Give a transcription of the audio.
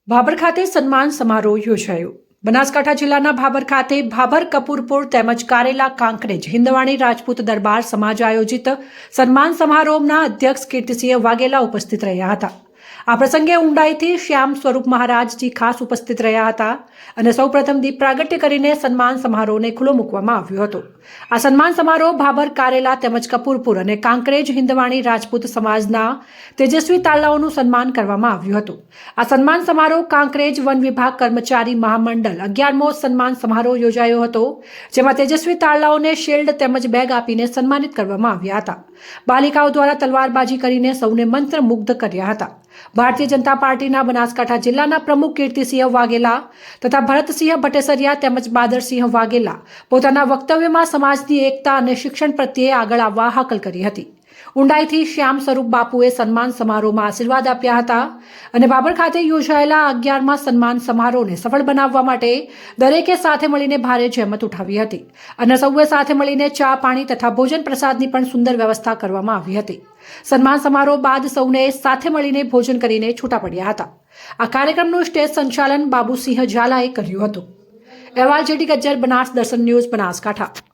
ભાભર ખાતે સન્માન સમારોહ યોજાયો. બનાસકાંઠા જિલ્લાના ભાભર ખાતે ભાભર કપૂરપુર તેમજ કારેલા કાંકરેજ હિન્દવાણી રાજપૂત દરબાર સમાજ આયોજિત સન્માન સમારોહના અધ્યક્ષ કીર્તિસિંહ વાઘેલા ઉપસ્થિત રહ્યા હતા. આ પ્રસંગે ઊંડાઈથી શ્યામ સ્વરૂપ મહારાજજી ખાસ ઉપસ્થિત રહ્યા હતા અને સૌપ્રથમ દીપ પ્રાગટ્ય કરીને સન્માન સમારોહને ખુલ્લો મૂકવામાં આવ્યો હતો. આ સન્માન સમારોહ ભાભર કારેલા તેમજ કપૂરપુર અને કાંકરેજ હિન્દવાણી રાજપૂત સમાજના તેજસ્વી તાલાઓનું સન્માન કરવામાં આવ્યું હતું. આ સન્માન સમારોહ કાંકરેજ વન વિભાગ કર્મચારી મહામંડળ 11મો સન્માન સમારોહ યોજાયો હતો, જેમાં તેજસ્વી તાલાઓને શિલ્ડ તેમજ બેગ આપીને સન્માનિત કરવામાં આવ્યા હતા. બાલિકાઓ દ્વારા તલવારબાજી કરીને સૌને મંત્રમુગ્ધ કર્યા હતા. ભારતીય જનતા પાર્ટીના બનાસકાંઠા જિલ્લાના પ્રમુખ કીર્તિસિંહ વાઘેલા તથા ભરતસિંહ ભટ્ટેસરિયા તેમજ બાદરસિંહ વાઘેલા પોતાના વક્તવ્યમાં સમાજની એકતા અને શિક્ષણ પ્રત્યે આગળ આવવા હાકલ કરી હતી. ઊંડાઈથી શ્યામ સ્વરૂપ બાપુએ સન્માન સમારોહમાં આશીર્વાદ આપ્યા હતા અને ભાભર ખાતે યોજાયેલા 11મા સન્માન સમારોહને સફળ બનાવવા માટે દરેકે સાથે મળીને ભારે જહેમત ઉઠાવી હતી અને સૌએ સાથે મળીને ચા પાણી તથા ભોજન પ્રસાદની પણ સુંદર વ્યવસ્થા કરવામાં આવી હતી. સન્માન સમારોહ બાદ સૌને સાથે મળીને ભોજન કરીને છૂટા પડ્યા હતા. આ કાર્યક્રમનું સ્ટેજ સંચાલન બાબુસિંહ ઝાલાએ કર્યું હતું. અહેવાલ જેડી ગજ્જર, બનાસ દર્શન ન્યૂઝ, બનાસકાંઠા.